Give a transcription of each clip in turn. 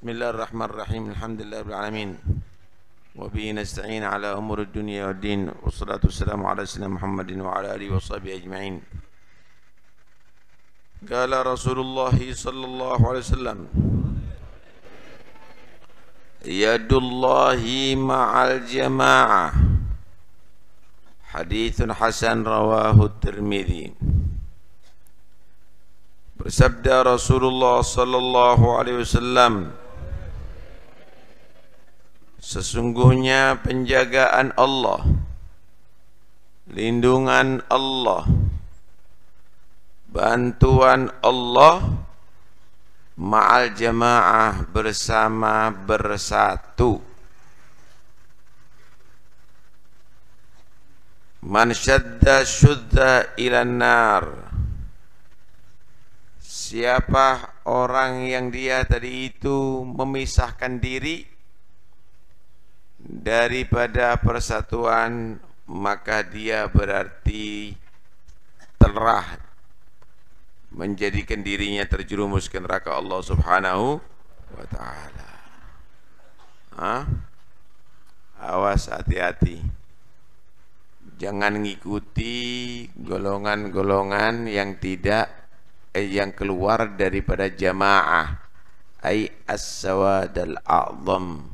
Bismillahirrahmanirrahim. Alhamdulillahirabbil alamin. Wa bihi nasta'in ala umuri dunya waddin. Wassalatu wassalamu ala sayyidina Muhammadin wa ala alihi washabihi ajma'in. Qala Rasulullah sallallahu alaihi wasallam, yadullahi ma'al jama'ah. Haditsun hasan rawahu Tirmidzi. Bersabda Rasulullah sallallahu alaihi wasallam, sesungguhnya penjagaan Allah, lindungan Allah, bantuan Allah ma'al jamaah, bersama bersatu. Man syadda syudda ilan nar. Siapa orang yang dia tadi itu memisahkan diri daripada persatuan, maka dia berarti telah menjadikan dirinya terjerumus ke neraka Allah Subhanahu wa ta'ala. Awas, hati-hati, jangan ngikuti golongan-golongan yang yang keluar daripada jamaah, ai as-sawadul a'zam,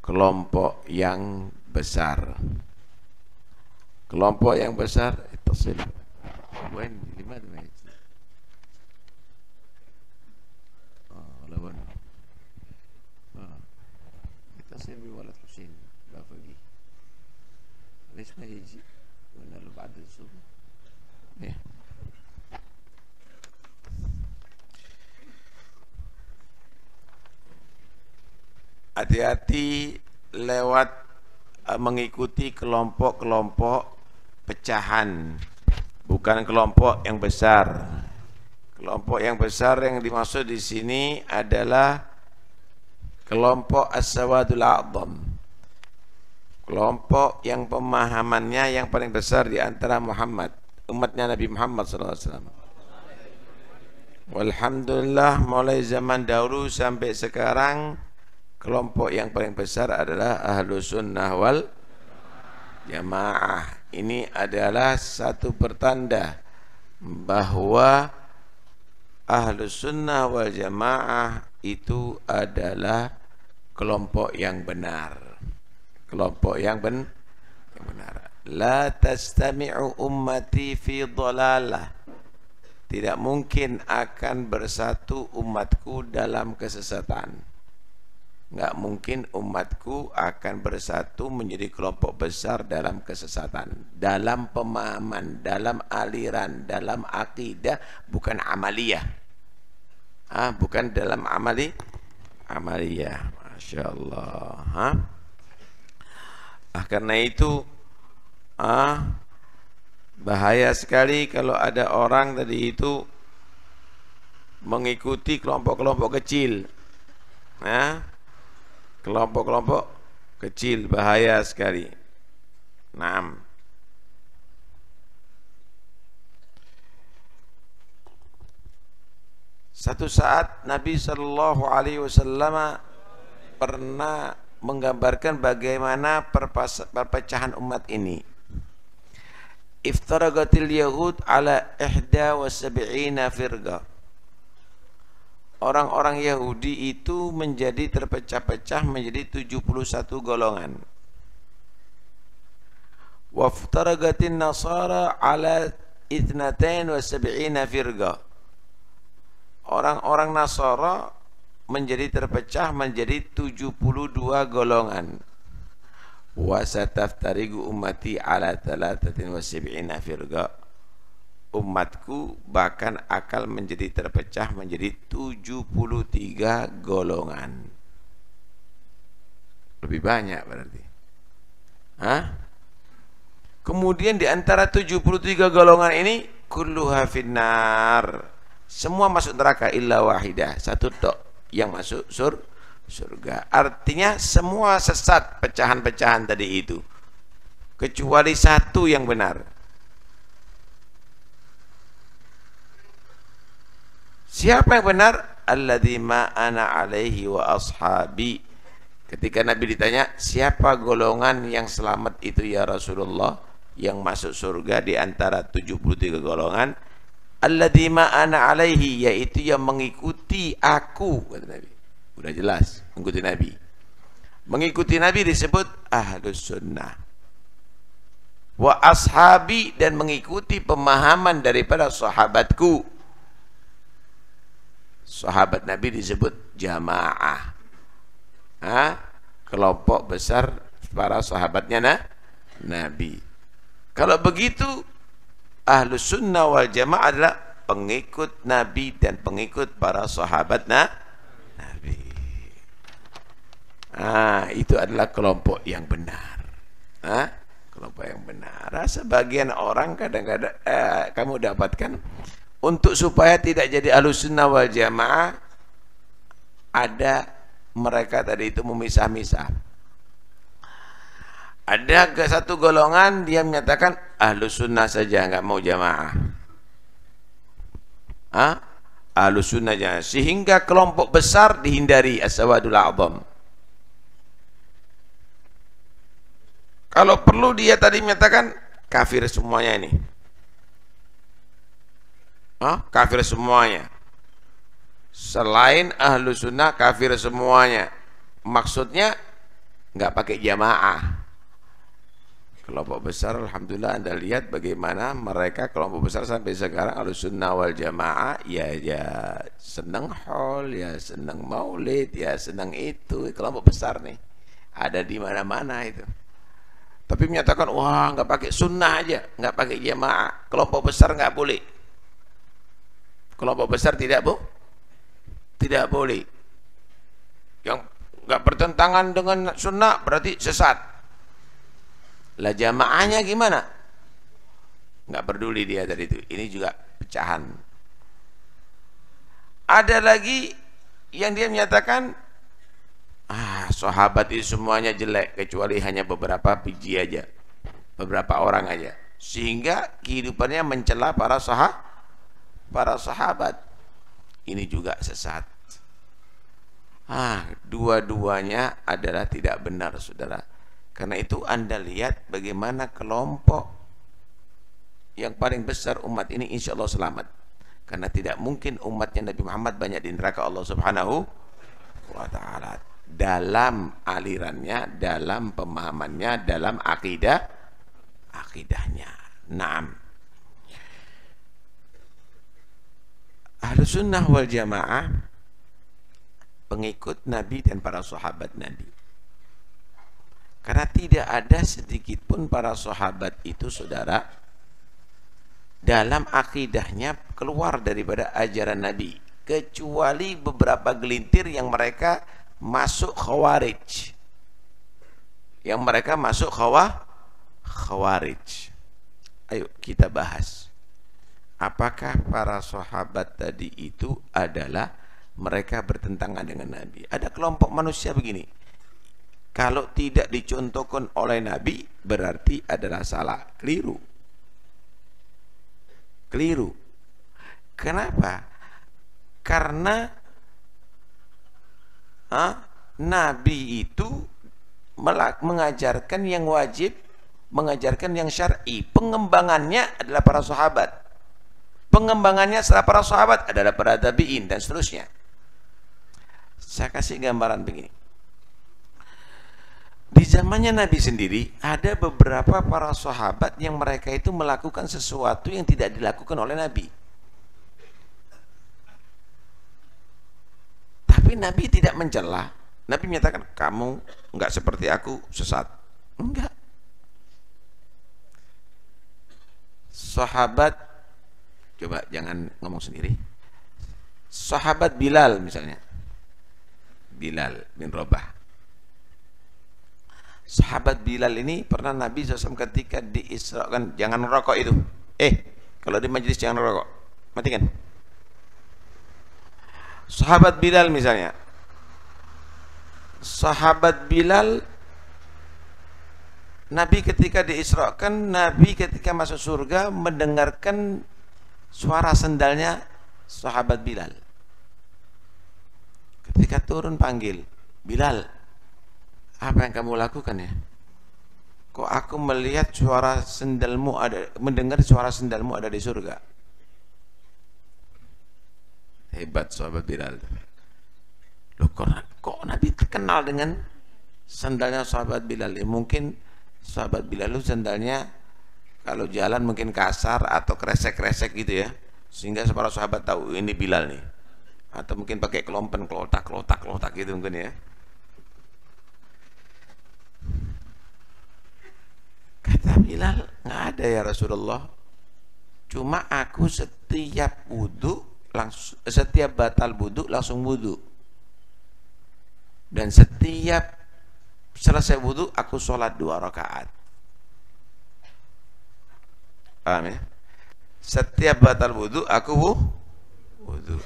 kelompok yang besar. Kelompok yang besar tasil وين لماذا ما يجي lawan يتصل بولد حسين بافقي ليش ما يجي قلنا له بعد الصبح. Hati-hati lewat mengikuti kelompok-kelompok pecahan, bukan kelompok yang besar. Kelompok yang besar yang dimaksud di sini adalah kelompok as-sawadul a'zam, kelompok yang pemahamannya yang paling besar di antara umatnya Nabi Muhammad SAW. Walhamdulillah, mulai zaman dahulu sampai sekarang, kelompok yang paling besar adalah Ahlus Sunnah wal Jamaah. Ini adalah satu pertanda bahwa Ahlus Sunnah wal Jamaah itu adalah kelompok yang benar. Kelompok yang benar. La tastami'u ummati fi dhalalah. Tidak mungkin akan bersatu umatku dalam kesesatan. Enggak mungkin umatku akan bersatu menjadi kelompok besar dalam kesesatan, dalam pemahaman, dalam aliran, dalam akidah, bukan amaliyah. Bukan dalam amaliyah. Masya Allah. Karena itu bahaya sekali kalau ada orang tadi itu mengikuti kelompok-kelompok kecil. Kelompok-kelompok kecil bahaya sekali. Satu saat Nabi Shallallahu Alaihi Wasallam pernah menggambarkan bagaimana perpecahan umat ini. Iftaragatil Yahud ala 71 firqah. Orang-orang Yahudi itu menjadi terpecah-pecah menjadi 71 golongan. Waftaragatin Nasara ala 72 firqah. Orang-orang Nasara menjadi terpecah menjadi 72 golongan. Wasataftarigu ummati ala 73 firqah. Umatku bahkan akan menjadi terpecah menjadi 73 golongan. Lebih banyak berarti. Kemudian di antara 73 golongan ini kulluha finnar. Semua masuk neraka illa wahidah, satu tok yang masuk surga. Artinya semua sesat, pecahan-pecahan tadi itu, kecuali satu yang benar. Siapa yang benar? alladzi ma ana alaihi wa ashabi. Ketika Nabi ditanya, siapa golongan yang selamat itu ya Rasulullah, yang masuk surga di antara 73 golongan? Alladzi ma ana alaihi, yaitu yang mengikuti aku, kata Nabi. Udah jelas, mengikuti Nabi. Mengikuti Nabi disebut ahlus sunnah. Wa ashabi, dan mengikuti pemahaman daripada sahabatku. Sahabat Nabi disebut jamaah. Kelompok besar para sahabatnya Nabi. Kalau begitu, ahlus sunnah wal jamaah adalah pengikut Nabi dan pengikut para sahabat Nabi. Itu adalah kelompok yang benar. Kelompok yang benar. Sebagian orang kadang-kadang kamu dapatkan, untuk supaya tidak jadi ahlus sunnah wal jamaah, ada mereka tadi itu memisah-misah. Ada satu golongan dia menyatakan ahlus sunnah saja, nggak mau jamaah. Ahlus sunnah saja, sehingga kelompok besar dihindari, as-sawadul a'zam. Kalau perlu dia tadi menyatakan kafir semuanya ini. Kafir semuanya. Selain ahlu sunnah kafir semuanya. Maksudnya nggak pakai jamaah. Kelompok besar, alhamdulillah Anda lihat bagaimana mereka kelompok besar sampai sekarang ahlu sunnah wal jamaah, ya senang haul, ya senang maulid, ya senang itu. Kelompok besar nih ada di mana-mana itu. Tapi menyatakan wah nggak pakai sunnah aja, nggak pakai jamaah. Kelompok besar nggak boleh. Kelompok besar tidak boleh. Yang nggak bertentangan dengan sunnah berarti sesat. Lah jamaahnya gimana? Nggak peduli dia dari itu. Ini juga pecahan. Ada lagi yang dia menyatakan sahabat itu semuanya jelek kecuali hanya beberapa biji aja, beberapa orang aja, sehingga kehidupannya mencela para sahabat. Ini juga sesat. Dua-duanya adalah tidak benar, saudara. Karena itu Anda lihat bagaimana kelompok yang paling besar umat ini insya Allah selamat. Karena tidak mungkin umatnya Nabi Muhammad banyak di neraka Allah Subhanahu wa ta'ala. Dalam alirannya, dalam pemahamannya, dalam akidahnya. Naam. Ahlus sunnah wal jamaah pengikut Nabi dan para sahabat Nabi. Karena tidak ada sedikit pun para sahabat itu, saudara, dalam akidahnya keluar daripada ajaran Nabi, kecuali beberapa gelintir yang mereka masuk khawarij. Yang mereka masuk khawarij. Ayo kita bahas. Apakah para sahabat tadi itu adalah mereka bertentangan dengan Nabi? Ada kelompok manusia begini, kalau tidak dicontohkan oleh Nabi berarti adalah salah, keliru. Kenapa? Karena Nabi itu mengajarkan yang wajib, mengajarkan yang syar'i. Pengembangannya adalah para sahabat. Pengembangannya setelah para sahabat adalah para tabi'in dan seterusnya. Saya kasih gambaran begini. Di zamannya Nabi sendiri ada beberapa para sahabat yang mereka itu melakukan sesuatu yang tidak dilakukan oleh Nabi. Tapi Nabi tidak mencela. Nabi menyatakan kamu enggak seperti aku sesat. Enggak. Sahabat, coba jangan ngomong sendiri. Sahabat Bilal misalnya, Bilal bin Rabah. Sahabat Bilal ini pernah Nabi SAW ketika diisrakan, jangan merokok itu. Kalau di majelis jangan merokok, matikan. Sahabat Bilal misalnya, sahabat Bilal, Nabi ketika diisrakan, Nabi ketika masuk surga mendengarkan suara sendalnya sahabat Bilal. Ketika turun panggil, Bilal, apa yang kamu lakukan ya? Kok aku melihat suara sendalmu ada, mendengar suara sendalmu ada di surga. Hebat sahabat Bilal. Loh, kok Nabi terkenal dengan sandalnya sahabat Bilal? Mungkin sahabat Bilal itu sandalnya kalau jalan mungkin kasar atau kresek-kresek gitu ya, sehingga para sahabat tahu ini Bilal nih. Atau mungkin pakai kelompen, klotak gitu mungkin ya. Kata Bilal, nggak ada ya Rasulullah. Cuma aku setiap wudu langsung, setiap batal wudu langsung wudu. Dan setiap selesai wudu aku sholat 2 rakaat. Paham ya? Setiap batal wudu aku wudu.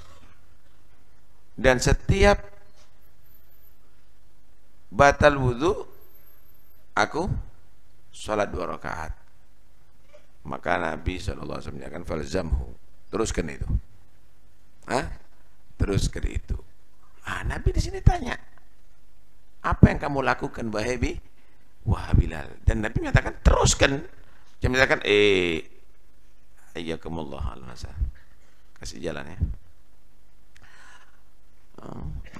Dan setiap batal wudu aku sholat 2 rakaat. Maka Nabi SAW menyatakan falzamhu, teruskan itu. Teruskan itu. Nabi di sini tanya, apa yang kamu lakukan wahai Bilal? Dan Nabi menyatakan teruskan. Dia menyatakan ayyakumullah al-masa. Kasih jalan ya.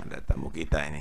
Ada tamu kita ini.